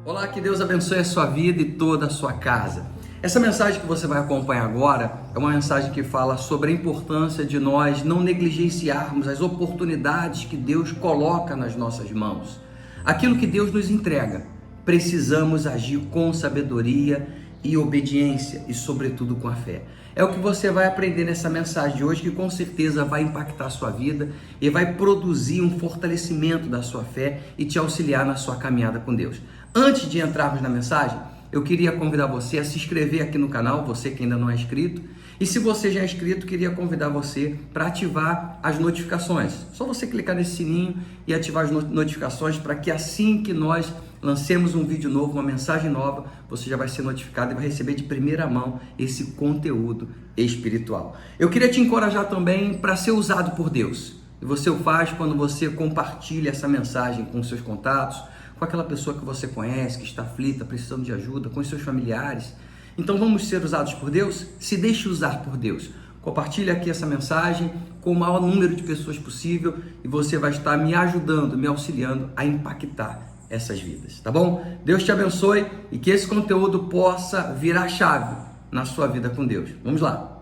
Olá, que Deus abençoe a sua vida e toda a sua casa. Essa mensagem que você vai acompanhar agora é uma mensagem que fala sobre a importância de nós não negligenciarmos as oportunidades que Deus coloca nas nossas mãos. Aquilo que Deus nos entrega, precisamos agir com sabedoria e obediência e, sobretudo, com a fé. É o que você vai aprender nessa mensagem de hoje, que com certeza vai impactar a sua vida e vai produzir um fortalecimento da sua fé e te auxiliar na sua caminhada com Deus. Antes de entrarmos na mensagem, eu queria convidar você a se inscrever aqui no canal, você que ainda não é inscrito. E se você já é inscrito, queria convidar você para ativar as notificações. Só você clicar nesse sininho e ativar as notificações para que assim que nós lancemos um vídeo novo, uma mensagem nova, você já vai ser notificado e vai receber de primeira mão esse conteúdo espiritual. Eu queria te encorajar também para ser usado por Deus. E você o faz quando você compartilha essa mensagem com seus contatos, com aquela pessoa que você conhece, que está aflita, precisando de ajuda, com os seus familiares. Então vamos ser usados por Deus? Se deixe usar por Deus. Compartilhe aqui essa mensagem com o maior número de pessoas possível e você vai estar me ajudando, me auxiliando a impactar essas vidas, tá bom? Deus te abençoe e que esse conteúdo possa virar chave na sua vida com Deus. Vamos lá.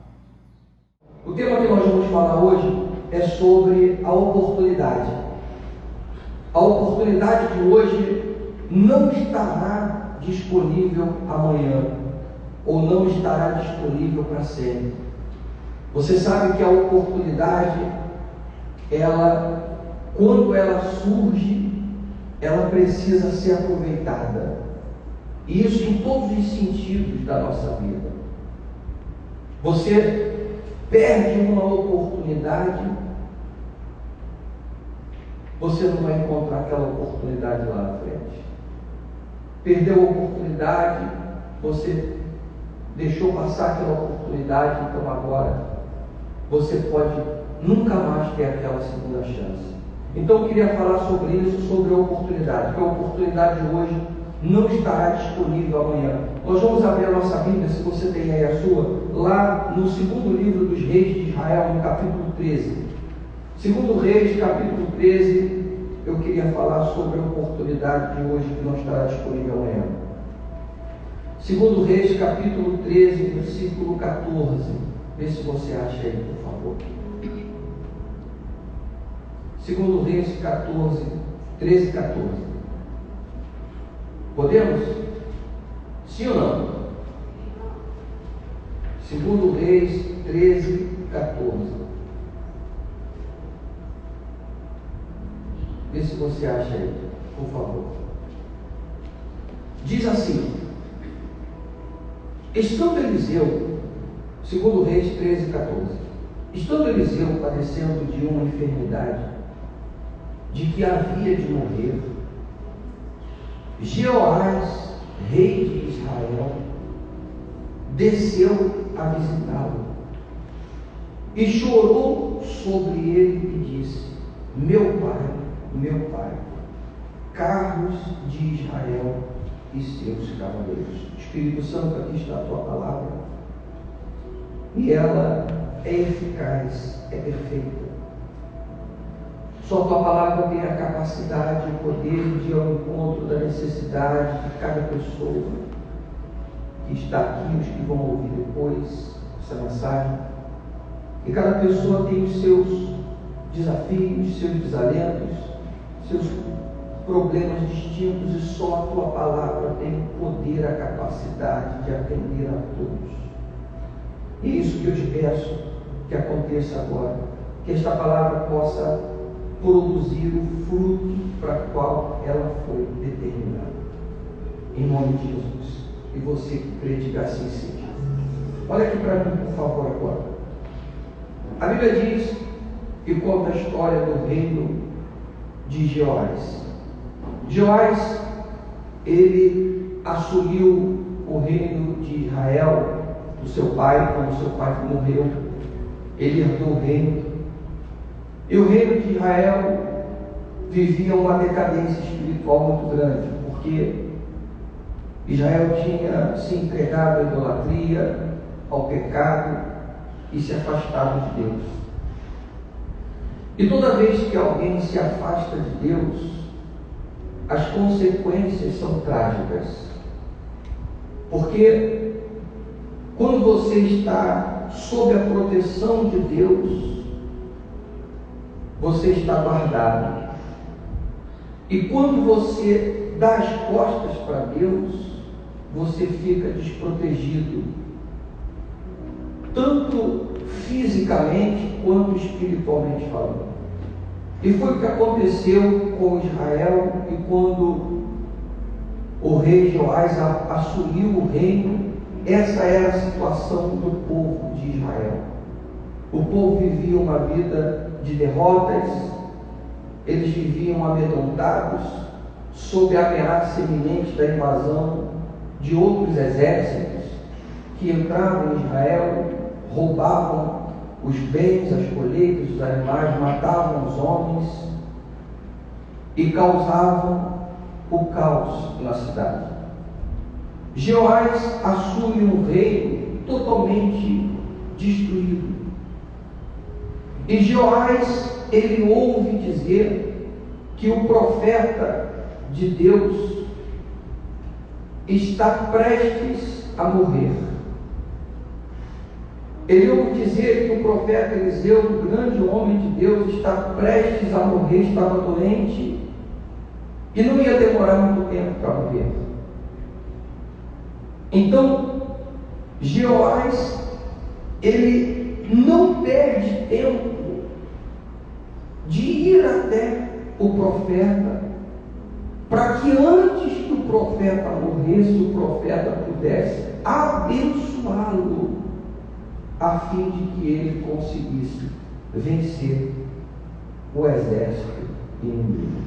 O tema que nós vamos falar hoje é sobre a oportunidade. A oportunidade de hoje não estará disponível amanhã, ou não estará disponível para sempre. Você sabe que a oportunidade, quando ela surge, ela precisa ser aproveitada. E isso em todos os sentidos da nossa vida. Você perde uma oportunidade, você não vai encontrar aquela oportunidade lá na frente. Perdeu a oportunidade, você deixou passar aquela oportunidade, então agora você pode nunca mais ter aquela segunda chance. Então eu queria falar sobre isso, sobre a oportunidade, porque a oportunidade de hoje não estará disponível amanhã. Nós vamos abrir a nossa Bíblia, se você tem aí a sua, lá no segundo livro dos Reis de Israel, no capítulo 13. Segundo Reis, capítulo 13, eu queria falar sobre a oportunidade de hoje que não estará disponível amanhã. Segundo Reis, capítulo 13, versículo 14. Vê se você acha aí, por favor. Segundo Reis 13, 14. Podemos? Sim ou não? Segundo Reis 13, 14. Vê se você acha aí, por favor. Diz assim: estando Eliseu, segundo Reis 13, 14, estando Eliseu padecendo de uma enfermidade, de que havia de morrer, Jeoás, rei de Israel, desceu a visitá-lo e chorou sobre ele e disse: meu pai, carros de Israel e seus cavaleiros. Espírito Santo, aqui está a tua palavra, e ela é eficaz, é perfeita. Só a tua palavra tem a capacidade, o poder de ir ao encontro da necessidade de cada pessoa que está aqui, os que vão ouvir depois essa mensagem. E cada pessoa tem os seus desafios, seus desalentos, seus problemas distintos, e só a tua palavra tem o poder, a capacidade de atender a todos. E é isso que eu te peço que aconteça agora, que esta palavra possa produzir o fruto para o qual ela foi determinada. Em nome de Jesus. E você que crê, diga assim, seja. Olha aqui para mim, por favor, agora. A Bíblia diz e conta a história do reino de Jeoás. Jeoás, ele assumiu o reino de Israel do seu pai. Quando seu pai morreu, ele herdou o reino. E o reino de Israel vivia uma decadência espiritual muito grande, porque Israel tinha se entregado à idolatria, ao pecado e se afastado de Deus. E toda vez que alguém se afasta de Deus, as consequências são trágicas. Porque quando você está sob a proteção de Deus, você está guardado. E quando você dá as costas para Deus, você fica desprotegido, tanto fisicamente quanto espiritualmente falando. E foi o que aconteceu com Israel, e quando o rei Joás assumiu o reino, essa era a situação do povo de Israel. O povo vivia uma vida de derrotas, eles viviam amedrontados, sob a ameaça iminente da invasão de outros exércitos que entravam em Israel, roubavam os bens, as colheitas, os animais, matavam os homens e causavam o caos na cidade. Jeoás assume um reino totalmente destruído. E Jeoás, ele ouve dizer que o profeta de Deus está prestes a morrer. Ele ouve dizer que o profeta Eliseu, o grande homem de Deus, está prestes a morrer, estava doente e não ia demorar muito tempo para morrer. Então, Jeoás, ele não perde tempo de ir até o profeta, para que antes que o profeta morresse, o profeta pudesse abençoá-lo, a fim de que ele conseguisse vencer o exército inimigo.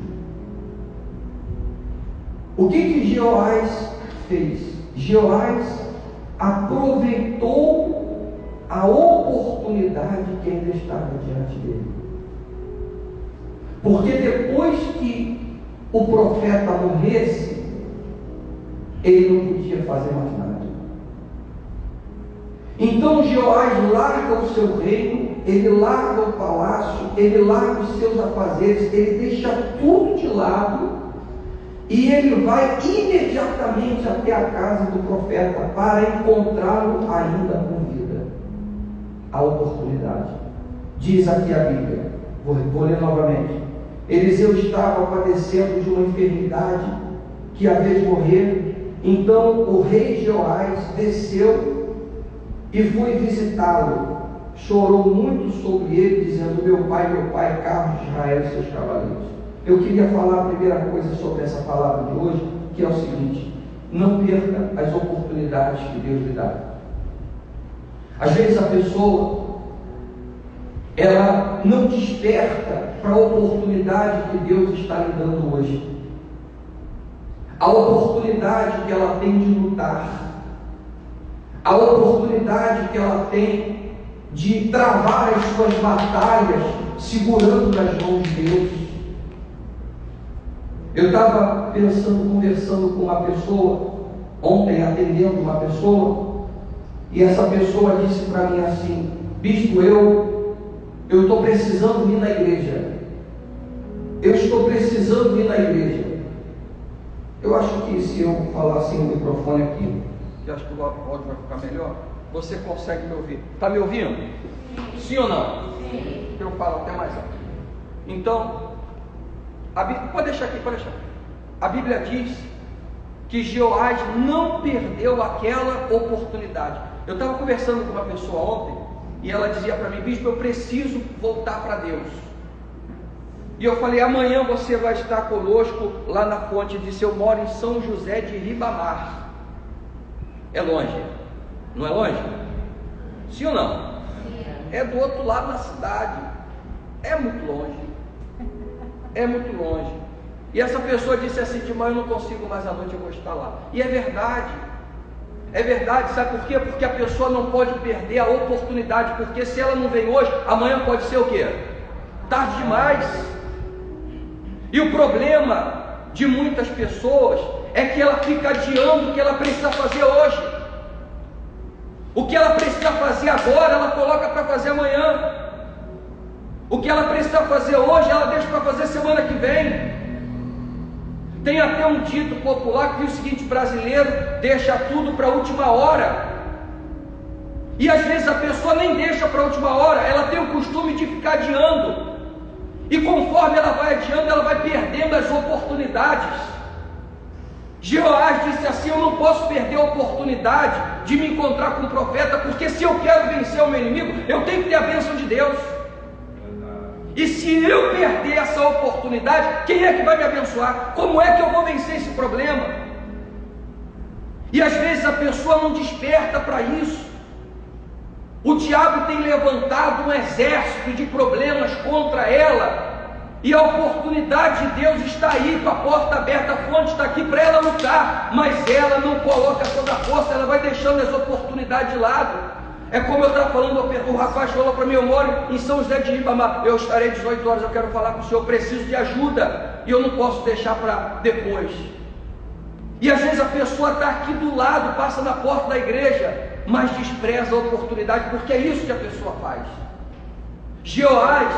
O que Jeoás fez? Jeoás aproveitou a oportunidade que ainda estava diante dele. Porque depois que o profeta morresse, ele não podia fazer mais nada. Então Jeoás larga o seu reino, ele larga o palácio, ele larga os seus afazeres, ele deixa tudo de lado e ele vai imediatamente até a casa do profeta para encontrá-lo ainda com vida. A oportunidade. Diz aqui a Bíblia, vou ler novamente. Eliseu estava padecendo de uma enfermidade que havia de morrer. Então o rei Jeoás desceu e foi visitá-lo. Chorou muito sobre ele, dizendo: meu pai, carros de Israel e seus cavaleiros. Eu queria falar a primeira coisa sobre essa palavra de hoje, que é o seguinte: não perca as oportunidades que Deus lhe dá. Às vezes a pessoa, ela não desperta para a oportunidade que Deus está lhe dando hoje, a oportunidade que ela tem de lutar, a oportunidade que ela tem de travar as suas batalhas segurando nas mãos de Deus. Eu estava conversando com uma pessoa ontem, atendendo uma pessoa, e essa pessoa disse para mim assim: bispo, eu estou precisando ir na igreja. Eu estou precisando ir na igreja. Eu acho que se eu falar assim no microfone aqui, eu acho que o áudio vai ficar melhor. Você consegue me ouvir? Está me ouvindo? Sim ou não? Sim. Eu falo até mais alto. Então, pode deixar aqui, pode deixar. A Bíblia diz que Jeoás não perdeu aquela oportunidade. Eu estava conversando com uma pessoa ontem e ela dizia para mim: bispo, eu preciso voltar para Deus. E eu falei: amanhã você vai estar conosco lá na fonte. Disse: eu moro em São José de Ribamar. É longe? Não é longe? Sim ou não? Sim. É do outro lado da cidade. É muito longe. É muito longe. E essa pessoa disse assim: de manhã eu não consigo, mais à noite eu vou estar lá. E é verdade. É verdade, sabe por quê? Porque a pessoa não pode perder a oportunidade, porque se ela não vem hoje, amanhã pode ser o quê? Tarde demais. E o problema de muitas pessoas é que ela fica adiando o que ela precisa fazer hoje. O que ela precisa fazer agora, ela coloca para fazer amanhã. O que ela precisa fazer hoje, ela deixa para fazer semana que vem. Tem até um dito popular que diz o seguinte: brasileiro deixa tudo para a última hora. E às vezes a pessoa nem deixa para a última hora, ela tem o costume de ficar adiando. E conforme ela vai adiando, ela vai perdendo as oportunidades. Jeoás disse assim: eu não posso perder a oportunidade de me encontrar com o profeta, porque se eu quero vencer o meu inimigo, eu tenho que ter a bênção de Deus. E se eu perder essa oportunidade, quem é que vai me abençoar? Como é que eu vou vencer esse problema? E às vezes a pessoa não desperta para isso. O diabo tem levantado um exército de problemas contra ela, e a oportunidade de Deus está aí, com a porta aberta, a fonte está aqui para ela lutar, mas ela não coloca toda a força, ela vai deixando as oportunidades de lado. É como eu estava falando, o rapaz falou para mim: eu moro em São José de Ribamar, eu estarei 18 horas, eu quero falar com o senhor, eu preciso de ajuda, e eu não posso deixar para depois. E às vezes a pessoa está aqui do lado, passa na porta da igreja, mas despreza a oportunidade, porque é isso que a pessoa faz. Jeoás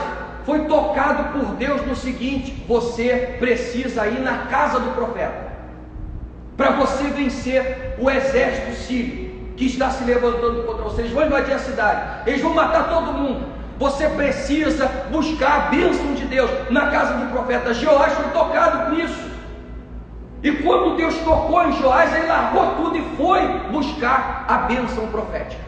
foi tocado por Deus no seguinte: você precisa ir na casa do profeta, para você vencer o exército sírio, que está se levantando contra você. Eles vão invadir a cidade, eles vão matar todo mundo. Você precisa buscar a bênção de Deus na casa do profeta. Jeoás foi tocado com isso. E quando Deus tocou em Jeoás, ele largou tudo e foi buscar a bênção profética.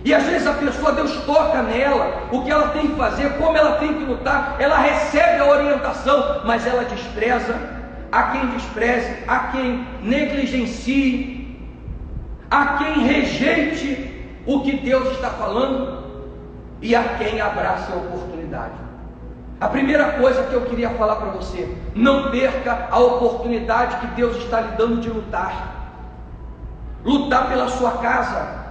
E às vezes a pessoa, Deus toca nela, o que ela tem que fazer, como ela tem que lutar, ela recebe a orientação, mas ela despreza. A quem despreze, a quem negligencie, a quem rejeite o que Deus está falando, e a quem abrace a oportunidade. A primeira coisa que eu queria falar para você: não perca a oportunidade que Deus está lhe dando de lutar. Lutar pela sua casa,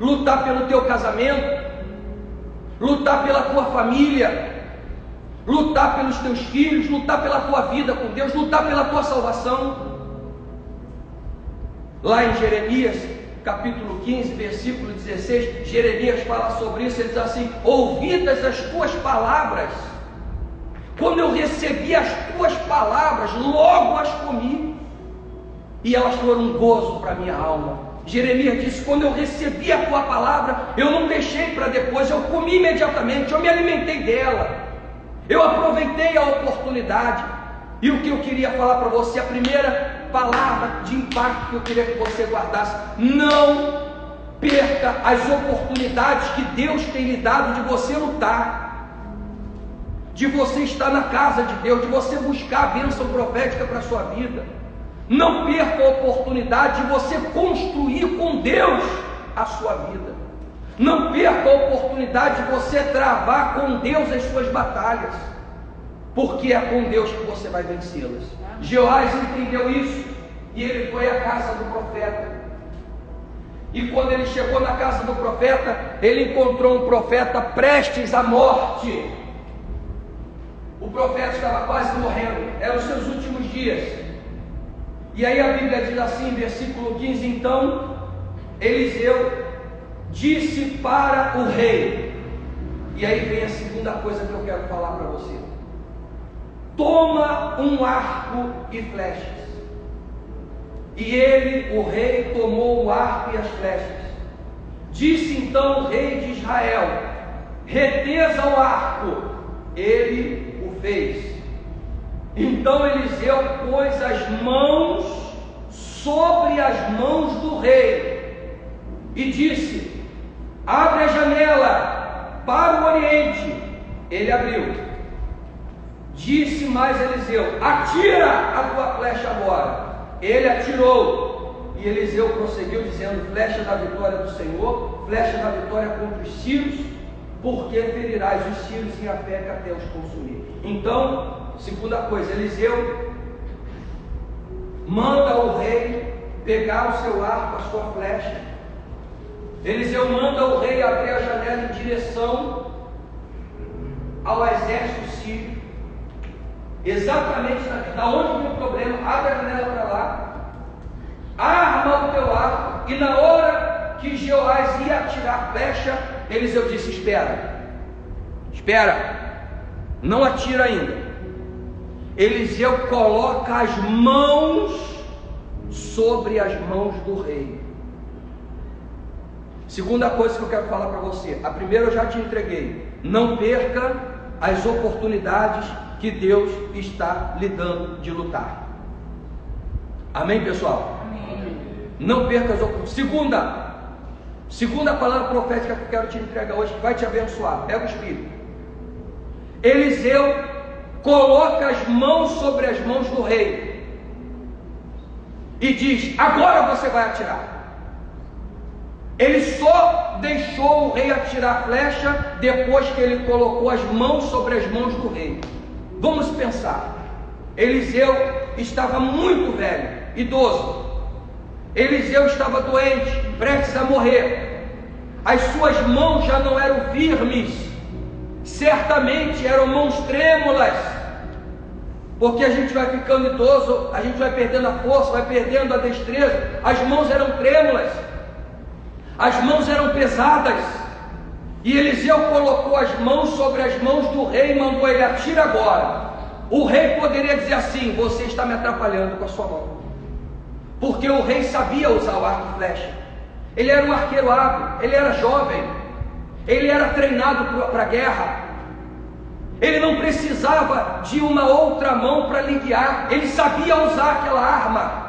lutar pelo teu casamento, lutar pela tua família, lutar pelos teus filhos, lutar pela tua vida com Deus, lutar pela tua salvação. Lá em Jeremias, capítulo 15, versículo 16, Jeremias fala sobre isso. Ele diz assim: ouvidas as tuas palavras, quando eu recebi as tuas palavras, logo as comi, e elas foram um gozo para a minha alma. Jeremias disse: quando eu recebi a tua palavra, eu não deixei para depois, eu comi imediatamente, eu me alimentei dela, eu aproveitei a oportunidade. E o que eu queria falar para você, a primeira palavra de impacto que eu queria que você guardasse: não perca as oportunidades que Deus tem lhe dado de você lutar, de você estar na casa de Deus, de você buscar a bênção profética para a sua vida. Não perca a oportunidade de você construir com Deus a sua vida. Não perca a oportunidade de você travar com Deus as suas batalhas, porque é com Deus que você vai vencê-las. Jeoás entendeu isso, e ele foi à casa do profeta. E quando ele chegou na casa do profeta, ele encontrou um profeta prestes à morte. O profeta estava quase morrendo, eram os seus últimos dias. E aí a Bíblia diz assim, versículo 15: então Eliseu disse para o rei, e aí vem a segunda coisa que eu quero falar para você: toma um arco e flechas. E ele, o rei, tomou o arco e as flechas. Disse então o rei de Israel: retesa o arco. Ele o fez. Então Eliseu pôs as mãos sobre as mãos do rei e disse: abre a janela para o oriente. Ele abriu. Disse mais Eliseu: atira a tua flecha agora. Ele atirou. E Eliseu prosseguiu dizendo: flecha da vitória do Senhor, flecha da vitória contra os sírios, porque ferirás os sírios em Afeca até os consumir. Então, segunda coisa, Eliseu manda o rei pegar o seu arco, a sua flecha. Eliseu manda o rei abrir a janela em direção ao exército sírio. Exatamente da onde vem o problema, abre a janela para lá, arma o teu arco. E na hora que Jeoás ia atirar a flecha, Eliseu disse: espera, não atira ainda. Eliseu coloca as mãos sobre as mãos do rei. Segunda coisa que eu quero falar para você. A primeira eu já te entreguei. Não perca as oportunidades que Deus está lhe dando de lutar. Amém, pessoal? Amém. Não perca as oportunidades. Segunda palavra profética que eu quero te entregar hoje, que vai te abençoar. Pega o Espírito. Eliseu coloca as mãos sobre as mãos do rei e diz: agora você vai atirar. Ele só deixou o rei atirar a flecha depois que ele colocou as mãos sobre as mãos do rei. Vamos pensar. Eliseu estava muito velho, idoso. Eliseu estava doente, prestes a morrer. As suas mãos já não eram firmes, certamente eram mãos trêmulas, porque a gente vai ficando idoso, a gente vai perdendo a força, vai perdendo a destreza. As mãos eram trêmulas, as mãos eram pesadas, e Eliseu colocou as mãos sobre as mãos do rei e mandou ele: atira agora. O rei poderia dizer assim: você está me atrapalhando com a sua mão, porque o rei sabia usar o arco e flecha. Ele era um arqueiro hábil, ele era jovem, ele era treinado para a guerra. Ele não precisava de uma outra mão para lhe guiar, ele sabia usar aquela arma.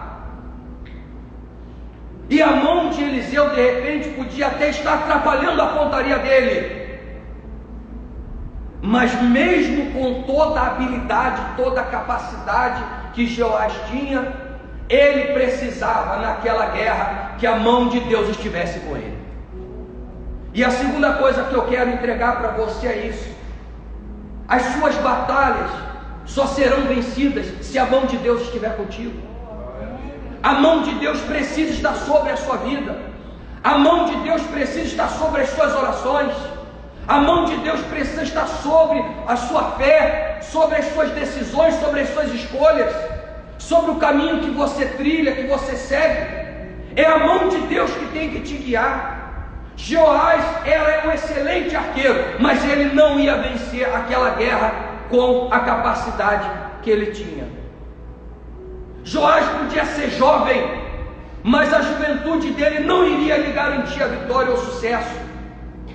E a mão de Eliseu de repente podia até estar atrapalhando a pontaria dele, mas mesmo com toda a habilidade, toda a capacidade que Joás tinha, ele precisava naquela guerra que a mão de Deus estivesse com ele. E a segunda coisa que eu quero entregar para você é isso: as suas batalhas só serão vencidas se a mão de Deus estiver contigo. A mão de Deus precisa estar sobre a sua vida. A mão de Deus precisa estar sobre as suas orações. A mão de Deus precisa estar sobre a sua fé, sobre as suas decisões, sobre as suas escolhas, sobre o caminho que você trilha, que você segue. É a mão de Deus que tem que te guiar. Joás era um excelente arqueiro, mas ele não ia vencer aquela guerra com a capacidade que ele tinha. Joás podia ser jovem, mas a juventude dele não iria lhe garantir a vitória ou o sucesso.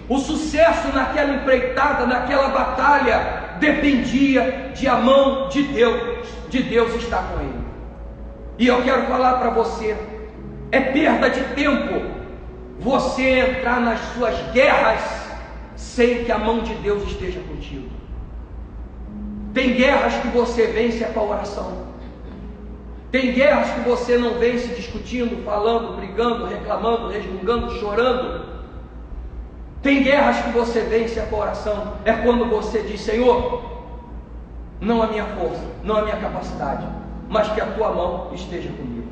O sucesso naquela empreitada, naquela batalha, dependia de a mão de Deus estar com ele. E eu quero falar para você: é perda de tempo você entrar nas suas guerras sem que a mão de Deus esteja contigo. Tem guerras que você vence com a oração. Tem guerras que você não vence discutindo, falando, brigando, reclamando, resmungando, chorando. Tem guerras que você vence com a oração. É quando você diz: Senhor, não a minha força, não a minha capacidade, mas que a tua mão esteja comigo.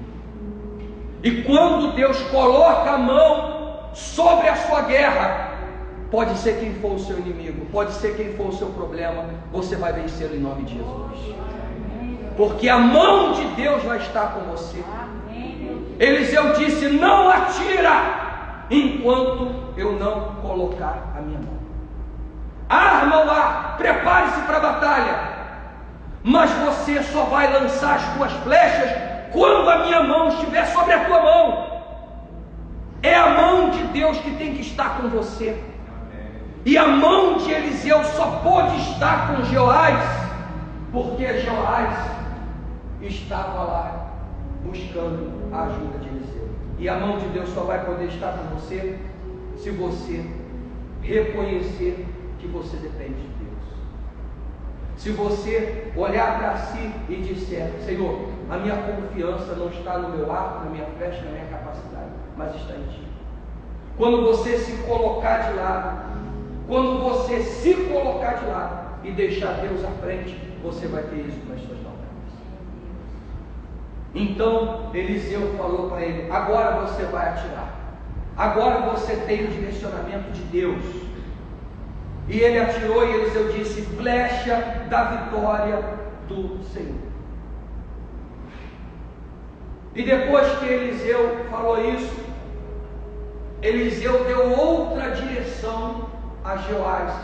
E quando Deus coloca a mão sobre a sua guerra, pode ser quem for o seu inimigo, pode ser quem for o seu problema, você vai vencê-lo em nome de Jesus, porque a mão de Deus vai estar com você. Eliseu disse: não atira enquanto eu não colocar a minha mão. Arma o ar, prepare-se para a batalha, mas você só vai lançar as tuas flechas quando a minha mão estiver sobre a tua mão. É a mão de Deus que tem que estar com você. E a mão de Eliseu só pôde estar com Joás porque Joás estava lá buscando a ajuda de Eliseu. E a mão de Deus só vai poder estar com você se você reconhecer que você depende de Deus. Se você olhar para si e disser: Senhor, a minha confiança não está no meu arco, na minha flecha, na minha capacidade, mas está em Ti. Quando você se colocar de lado, quando você se colocar de lado e deixar Deus à frente, você vai ter isso nas suas batalhas. Então Eliseu falou para ele: agora você vai atirar, agora você tem o direcionamento de Deus. E ele atirou e Eliseu disse: flecha da vitória do Senhor. E depois que Eliseu falou isso, Eliseu deu outra direção a Joás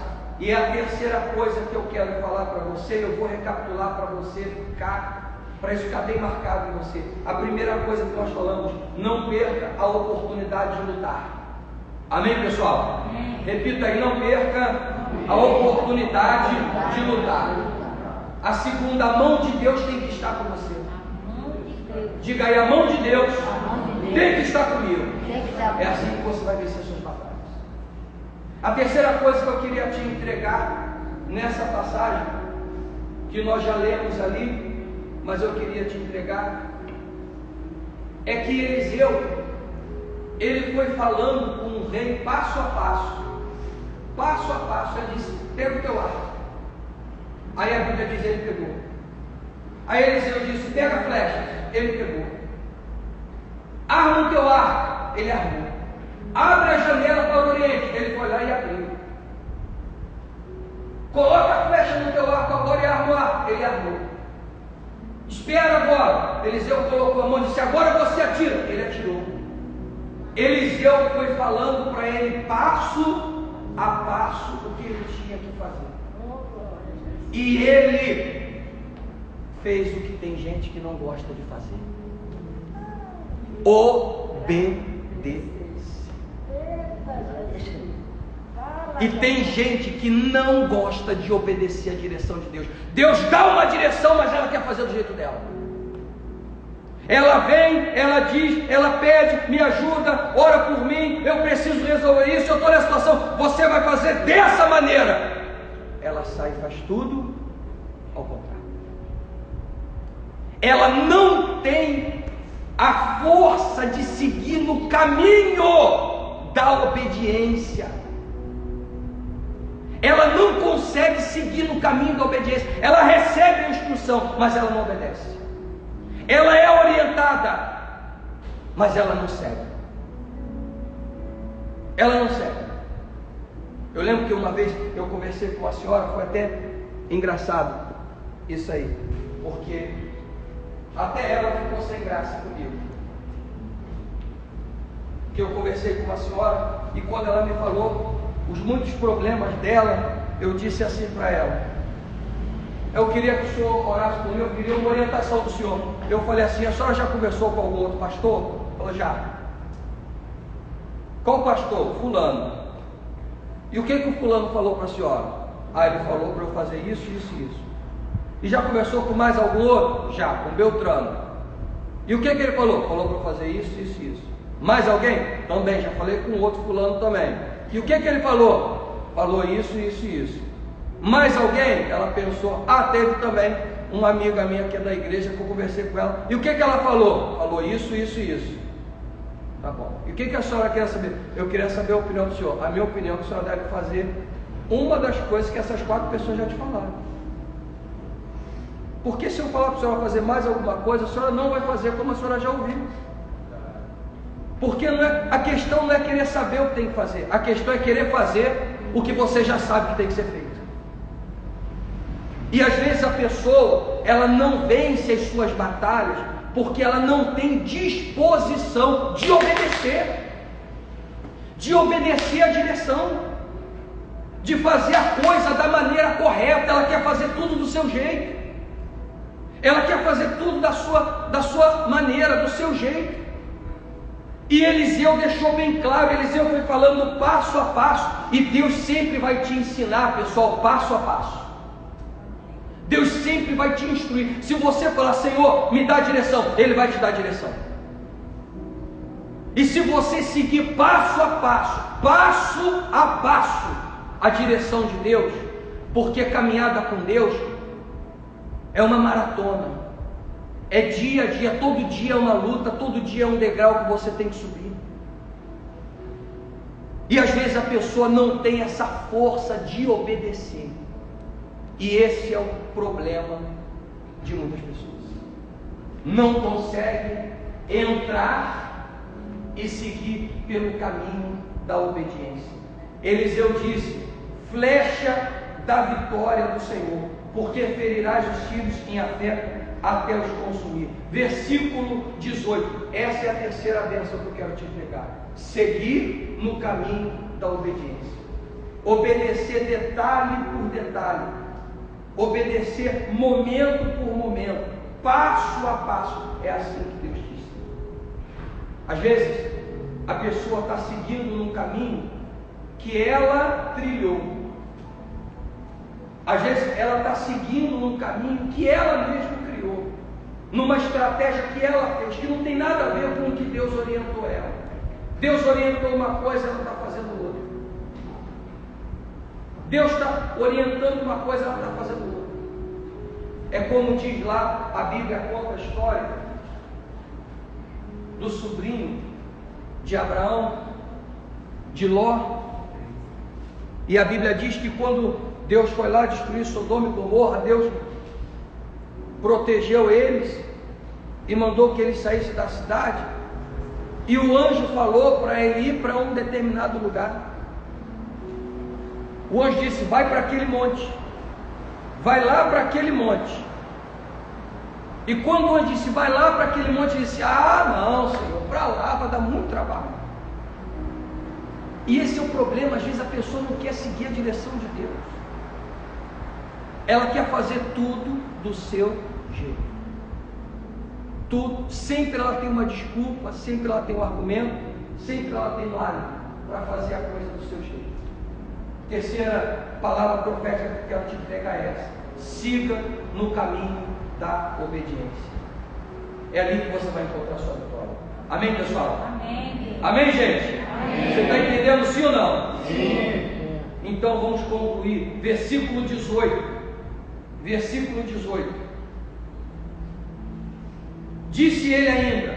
E a terceira coisa que eu quero falar para você, eu vou recapitular para você ficar, para isso ficar bem marcado em você. A primeira coisa que nós falamos, não perca a oportunidade de lutar. Amém, pessoal? Repita aí, não perca a oportunidade de lutar. A segunda, a mão de Deus tem que estar com você. Diga aí, a mão de Deus tem que estar comigo. É assim que você vai vencer suas batalhas. A terceira coisa que eu queria te entregar nessa passagem, que nós já lemos ali, mas eu queria te entregar, é que Eliseu, ele foi falando com o rei passo a passo. Passo a passo, ele disse: pega o teu arco. Aí a Bíblia diz: ele pegou. Aí Eliseu disse: pega a flecha. Ele pegou. Arma o teu arco. Ele armou. Abre a janela para o oriente. Ele foi lá e abriu. Coloca a flecha no teu arco agora e arma o arco. Ele armou. Espera agora. Eliseu colocou a mão e disse: agora você atira. Ele atirou. Eliseu foi falando para ele passo a passo o que ele tinha que fazer. E ele fez o que tem gente que não gosta de fazer: obedecer. E tem gente que não gosta de obedecer a direção de Deus. Deus dá uma direção, mas ela quer fazer do jeito dela. Ela vem, ela diz, ela pede, me ajuda, ora por mim, eu preciso resolver isso, eu estou nessa situação, você vai fazer dessa maneira. Ela sai e faz tudo ao contrário. Ela não tem a força de seguir no caminho da obediência. Ela não consegue seguir no caminho da obediência. Ela recebe a instrução, mas ela não obedece. Ela é orientada, mas ela não segue. Ela não segue. Eu lembro que uma vez eu conversei com a senhora, foi até engraçado isso aí, porque até ela ficou sem graça comigo. Que eu conversei com uma senhora e quando ela me falou os muitos problemas dela, eu disse assim para ela: eu queria que o senhor orasse por mim, eu queria uma orientação do senhor. Eu falei assim: a senhora já conversou com algum outro pastor? Ela falou: já. Qual pastor? Fulano. E o que o fulano falou para a senhora? Ah, ele falou para eu fazer isso, isso e isso. E já conversou com mais algum outro? Já, com Beltrano. E o que ele falou? Falou para eu fazer isso, isso e isso. Mais alguém? Também, já falei com outro fulano também. E o que ele falou? Falou isso, isso e isso. Mais alguém? Ela pensou: ah, teve também uma amiga minha que é da igreja que eu conversei com ela. E o que ela falou? Falou isso, isso e isso. Tá bom. E o que a senhora quer saber? Eu queria saber a opinião do senhor. A minha opinião é que a senhora deve fazer uma das coisas que essas 4 pessoas já te falaram. Porque se eu falar para a senhora fazer mais alguma coisa, a senhora não vai fazer como a senhora já ouviu. Porque a questão não é querer saber o que tem que fazer. A questão é querer fazer o que você já sabe que tem que ser feito. E às vezes a pessoa, ela não vence as suas batalhas porque ela não tem disposição de obedecer a direção, de fazer a coisa da maneira correta. Ela quer fazer tudo do seu jeito, ela quer fazer tudo da sua maneira, do seu jeito. E Eliseu deixou bem claro, Eliseu foi falando passo a passo, e Deus sempre vai te ensinar, pessoal, passo a passo. Deus sempre vai te instruir. Se você falar: Senhor, me dá direção, Ele vai te dar direção. E se você seguir passo a passo, a direção de Deus, porque a caminhada com Deus é uma maratona, é dia a dia, todo dia é uma luta, todo dia é um degrau que você tem que subir. E às vezes a pessoa não tem essa força de obedecer. E esse é o problema de muitas pessoas. Não conseguem entrar e seguir pelo caminho da obediência. Eliseu disse: flecha da vitória do Senhor, porque ferirás os filhos em afeto até os consumir. Versículo 18. Essa é a terceira bênção que eu quero te entregar: seguir no caminho da obediência. obedecer detalhe por detalhe, obedecer momento por momento, passo a passo. É assim que Deus diz. Às vezes, a pessoa está seguindo num caminho que ela trilhou. Às vezes, ela está seguindo num caminho que ela mesma criou, numa estratégia que ela fez, que não tem nada a ver com o que Deus orientou ela. Deus orientou uma coisa, ela está fazendo outra. Deus está orientando uma coisa, ela está fazendo outra. É como diz lá, a Bíblia conta a história do sobrinho de Abraão, de Ló. E a Bíblia diz que quando Deus foi lá destruir Sodoma e Gomorra, Deus protegeu eles e mandou que eles saíssem da cidade. E o anjo falou para ele ir para um determinado lugar. O anjo disse: vai para aquele monte, vai lá para aquele monte. E quando o anjo disse: vai lá para aquele monte, ele disse: ah, não, Senhor, para lá vai dar muito trabalho. E esse é o problema. Às vezes a pessoa não quer seguir a direção de Deus, ela quer fazer tudo do seu jeito. Tudo, sempre ela tem uma desculpa, sempre ela tem um argumento, sempre ela tem um álibi para fazer a coisa do seu jeito. Terceira palavra profética que eu quero te entregar é essa: siga no caminho da obediência. É ali que você vai encontrar a sua vitória. Amém, pessoal? Amém. Amém, gente? Amém. Você está entendendo, sim ou não? Sim. Então vamos concluir. Versículo 18. Versículo 18. Disse ele ainda: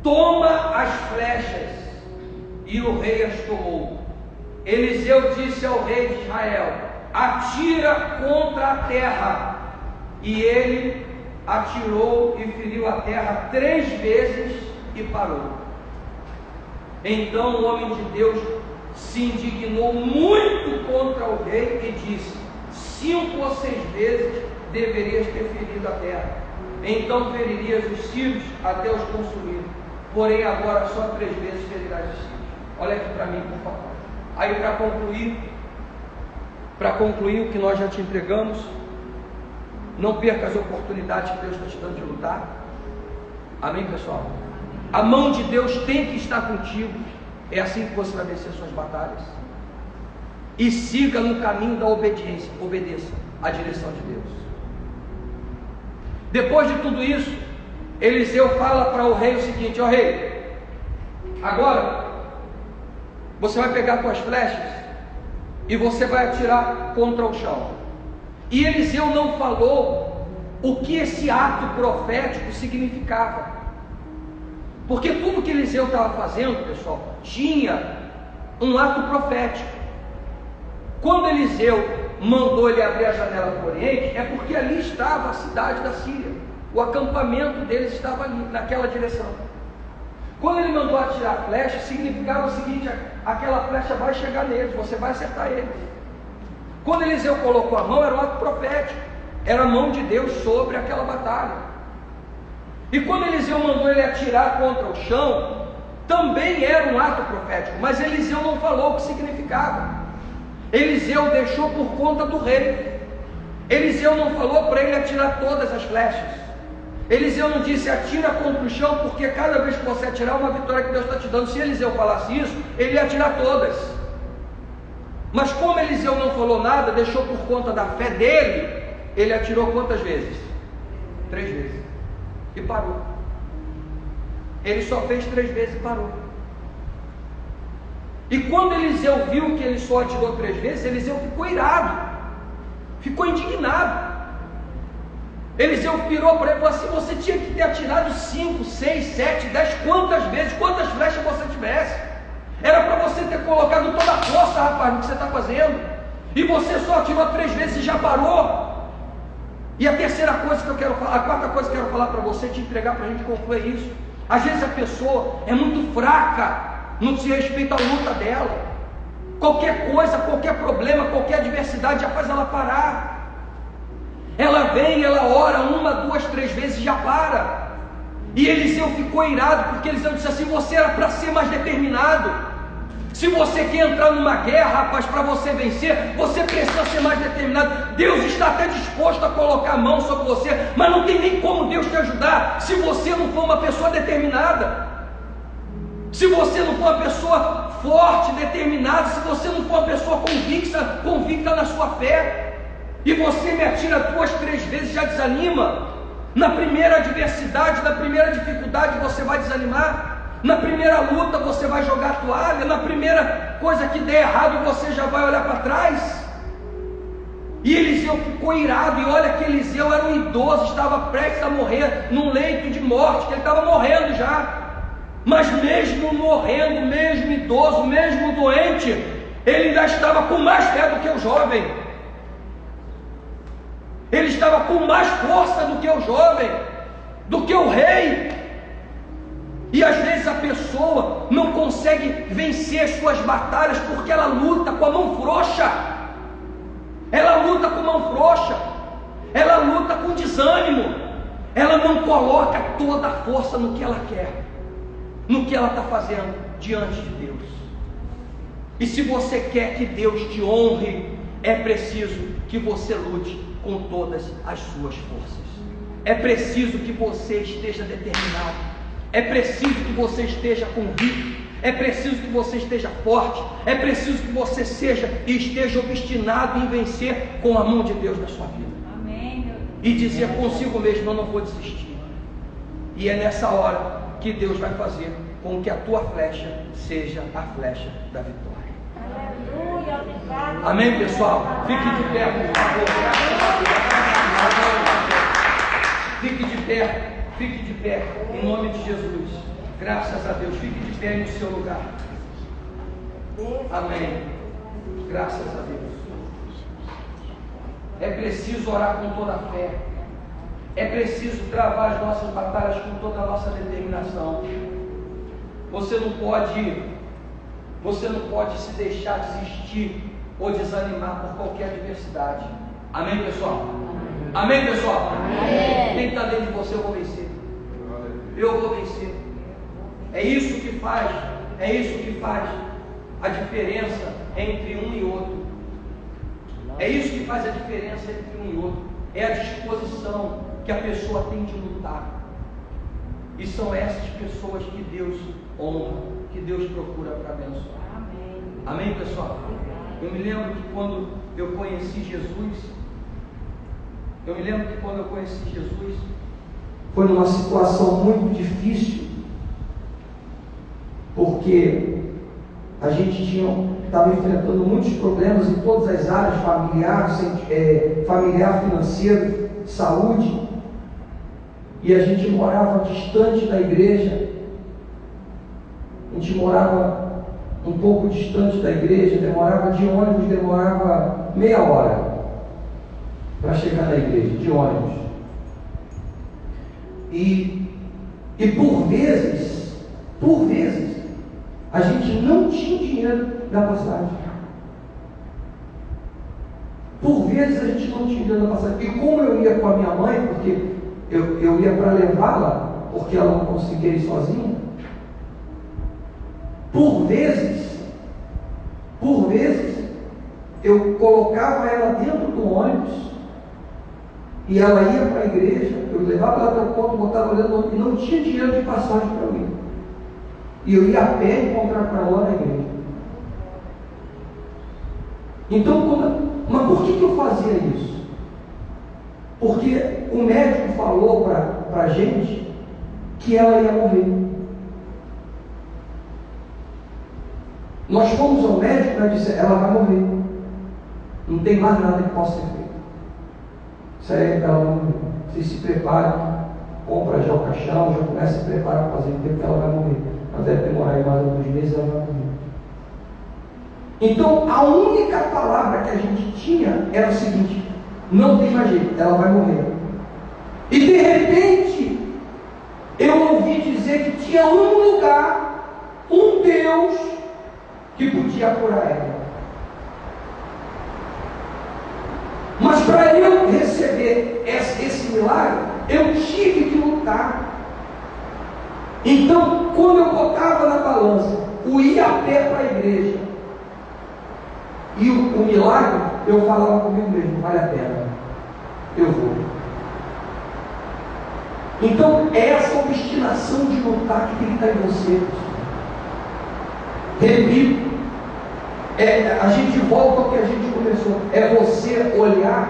toma as flechas. E o rei as tomou. Eliseu disse ao rei de Israel: atira contra a terra. E ele atirou e feriu a terra 3 vezes e parou. Então o homem de Deus se indignou muito contra o rei e disse: 5 ou 6 vezes deverias ter ferido a terra, então feririas os sírios até os consumir. Porém agora só 3 vezes ferirás os sírios. Olha aqui para mim, por favor. Aí para concluir o que nós já te entregamos, não perca as oportunidades que Deus está te dando de lutar. Amém, pessoal? A mão de Deus tem que estar contigo. É assim que você vai vencer suas batalhas. E siga no caminho da obediência. Obedeça à direção de Deus. Depois de tudo isso, Eliseu fala para o rei o seguinte: ó rei, agora você vai pegar tuas flechas e você vai atirar contra o chão. E Eliseu não falou o que esse ato profético significava, porque tudo que Eliseu estava fazendo, pessoal, tinha um ato profético. Quando Eliseu mandou ele abrir a janela para o Oriente, é porque ali estava a cidade da Síria, o acampamento deles estava ali, naquela direção. Quando ele mandou atirar a flecha, significava o seguinte: aquela flecha vai chegar neles, você vai acertar eles. Quando Eliseu colocou a mão, era um ato profético, era a mão de Deus sobre aquela batalha. E quando Eliseu mandou ele atirar contra o chão, também era um ato profético, mas Eliseu não falou o que significava. Eliseu deixou por conta do rei. Eliseu não falou para ele atirar todas as flechas. Eliseu não disse: atira contra o chão, porque cada vez que você atirar, uma vitória que Deus está te dando. Se Eliseu falasse isso, ele ia atirar todas. Mas como Eliseu não falou nada, deixou por conta da fé dele, ele atirou quantas vezes? 3 vezes. E parou. Ele só fez 3 vezes e parou. E quando Eliseu viu que ele só atirou 3 vezes, Eliseu ficou irado, ficou indignado. Eliseu virou para ele e falou assim: você tinha que ter atirado 5, 6, 7, 10, quantas vezes, quantas flechas você tivesse. Era para você ter colocado toda a força, rapaz, no que você está fazendo. E você só atirou 3 vezes e já parou. E a terceira coisa que eu quero falar, a quarta coisa que eu quero falar para você, te entregar para a gente concluir isso. Às vezes a pessoa é muito fraca no que se respeita à luta dela. Qualquer coisa, qualquer problema, qualquer adversidade já faz ela parar. Ela vem, ela ora 1, 2, 3 vezes e já para. E Eliseu ficou irado, porque Eliseu disse assim: você era para ser mais determinado, Se você quer entrar numa guerra, rapaz, para você vencer, você precisa ser mais determinado. Deus está até disposto a colocar a mão sobre você, mas não tem nem como Deus te ajudar se você não for uma pessoa determinada. Se você não for uma pessoa forte, determinada, se você não for uma pessoa convicta na sua fé, e você me atira 2, 3 vezes, já desanima. Na primeira adversidade, na primeira dificuldade, você vai desanimar. Na primeira luta você vai jogar a toalha, na primeira coisa que der errado você já vai olhar para trás. E Eliseu ficou irado, e olha que Eliseu era um idoso, estava prestes a morrer num leito de morte, que ele estava morrendo já. Mas mesmo morrendo, mesmo idoso, mesmo doente, ele ainda estava com mais fé do que o jovem. Ele estava com mais força do que o jovem, do que o rei. E às vezes a pessoa não consegue vencer as suas batalhas porque ela luta com a mão frouxa. Ela luta com a mão frouxa. Ela luta com desânimo. Ela não coloca toda a força no que ela quer, no que ela está fazendo diante de Deus. E se você quer que Deus te honre, é preciso que você lute com todas as suas forças. É preciso que você esteja determinado. É preciso que você esteja convicto. É preciso que você esteja forte. É preciso que você seja e esteja obstinado em vencer com a mão de Deus na sua vida. Amém, meu Deus. E dizer consigo mesmo: eu não vou desistir. E é nessa hora que Deus vai fazer com que a tua flecha seja a flecha da vitória. Aleluia, obrigado. Amém, pessoal? Fique de pé, por favor. Fique de pé. Fique de pé, em nome de Jesus. Graças a Deus. Fique de pé no seu lugar. Amém. Graças a Deus. É preciso orar com toda a fé. É preciso travar as nossas batalhas com toda a nossa determinação. Você não pode se deixar desistir ou desanimar por qualquer adversidade. Amém, pessoal? Amém, pessoal? Amém. Quem está dentro de você, eu vou vencer. Eu vou vencer. É isso que faz a diferença entre um e outro. É isso que faz a diferença entre um e outro. É a disposição que a pessoa tem de lutar. E são essas pessoas que Deus honra, que Deus procura para abençoar. Amém. Amém, pessoal? Eu me lembro que quando eu conheci Jesus, foi numa situação muito difícil, porque a gente estava enfrentando muitos problemas em todas as áreas: familiar, financeiro, saúde, e a gente morava distante da igreja. A gente morava um pouco distante da igreja, demorava de ônibus, demorava meia hora para chegar na igreja, de ônibus. E por vezes, a gente não tinha dinheiro da passagem. Por vezes a gente não tinha dinheiro da passagem. E como eu ia com a minha mãe, porque eu ia para levá-la, porque ela não conseguia ir sozinha, por vezes, eu colocava ela dentro do ônibus, e ela ia para a igreja, eu levava ela até o ponto, botava ela dentro do ônibus, e não tinha dinheiro de passagem para eu ir. E eu ia a pé encontrar com ela lá na igreja. Então, mas por que eu fazia isso? Porque o médico falou para a gente que ela ia morrer. Nós fomos ao médico e disse: ela vai morrer. Não tem mais nada que possa ser feito. Isso aí, ela vai morrer. Vocês se preparem, compra já o caixão, já começa a se preparar para fazer o tempo que ela vai morrer. Ela deve demorar mais alguns meses, ela vai morrer. Então, a única palavra que a gente tinha era o seguinte: não tem mais jeito, ela vai morrer. E de repente, eu ouvi dizer que tinha um lugar, um Deus, que podia curar ela. Mas para eu receber esse milagre, eu tive que lutar. Então, quando eu botava na balança o ir a pé para a igreja e o milagre, eu falava comigo mesmo, vale a pena, eu vou. Então é essa obstinação de lutar que tem que estar em você. Repito, a gente volta ao que a gente começou, é você olhar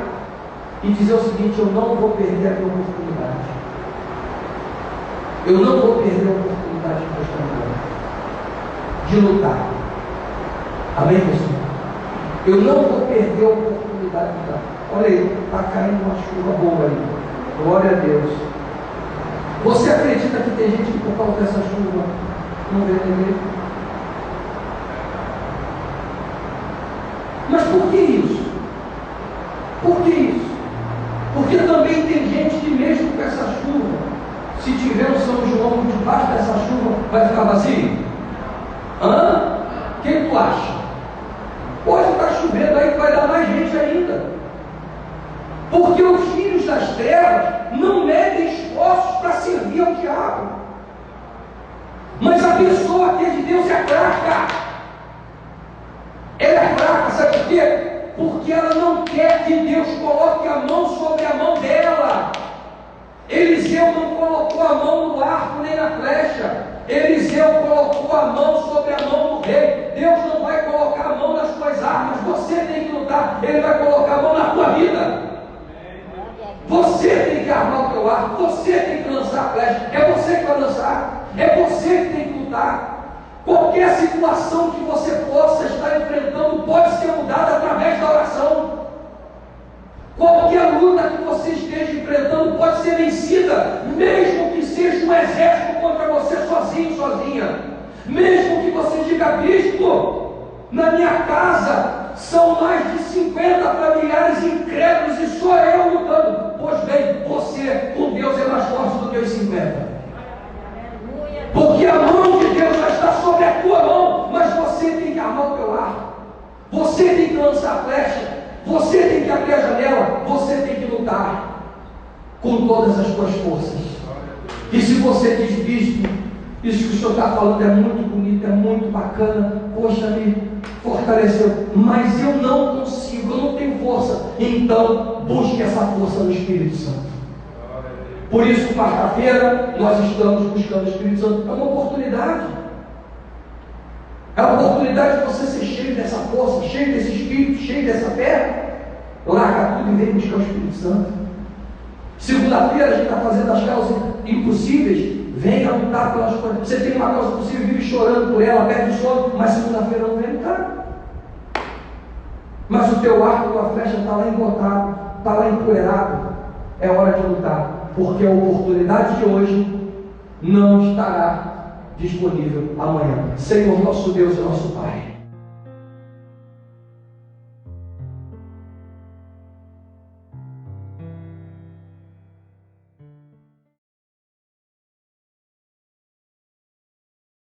e dizer o seguinte: eu não vou perder a minha oportunidade, eu não vou perder a oportunidade que Deus está me dando de lutar. Amém, pessoal? Eu não vou perder a oportunidade de lutar. Olha aí, está caindo uma chuva boa aí, glória a Deus. Você acredita que tem gente que por causa dessa chuva não vê a igreja? Mas por que isso? Por que isso? Porque também tem gente que mesmo com essa chuva, se tiver um São João por debaixo dessa chuva, vai ficar vazio? Hã? O que tu acha? Pode estar chovendo aí que vai dar mais gente ainda. Porque os filhos das trevas não medem esforços para servir ao diabo. Mas a pessoa que é de Deus é fraca. Ela é fraca, sabe por quê? Porque ela não quer que Deus coloque a mão sobre a mão dela. Eliseu não colocou a mão no arco nem na flecha. Eliseu colocou a mão sobre a mão do rei. Deus não vai colocar a mão nas tuas armas, você tem que lutar. Ele vai colocar a mão na tua vida. Você tem que armar o teu arco, você tem que lançar a flecha. É você que vai lançar, é você que tem que lutar. Qualquer situação que você possa estar enfrentando pode ser mudada através da oração. Qualquer luta que você esteja enfrentando pode ser vencida, mesmo que seja um exército contra você sozinho, sozinha. Mesmo que você diga: bispo, na minha casa são mais de 50 familiares incrédulos e só eu lutando. Pois bem, você com Deus é mais forte do que os 50. Porque a mão de Deus já está sobre a tua mão, mas você tem que armar o teu arco, você tem que lançar a flecha, você tem que abrir a janela, você tem que lutar com todas as tuas forças. E se você diz: bispo, isso que o senhor está falando é muito bonito, é muito bacana, poxa, me fortaleceu, mas eu não consigo, eu não tenho força, então busque essa força no Espírito Santo. Por isso, quarta-feira, nós estamos buscando o Espírito Santo. É uma oportunidade. É a oportunidade de você ser cheio dessa força, cheio desse Espírito, cheio dessa fé. Larga tudo e vem buscar o Espírito Santo. Segunda-feira, a gente está fazendo as causas impossíveis. Venha lutar pelas coisas. Você tem uma causa possível, vive chorando por ela, perde o sono, mas segunda-feira não vem lutar. Mas o teu arco, a tua flecha está lá embotado, está lá empoeirado. É hora de lutar. Porque a oportunidade de hoje não estará disponível amanhã. Senhor, nosso Deus e nosso Pai,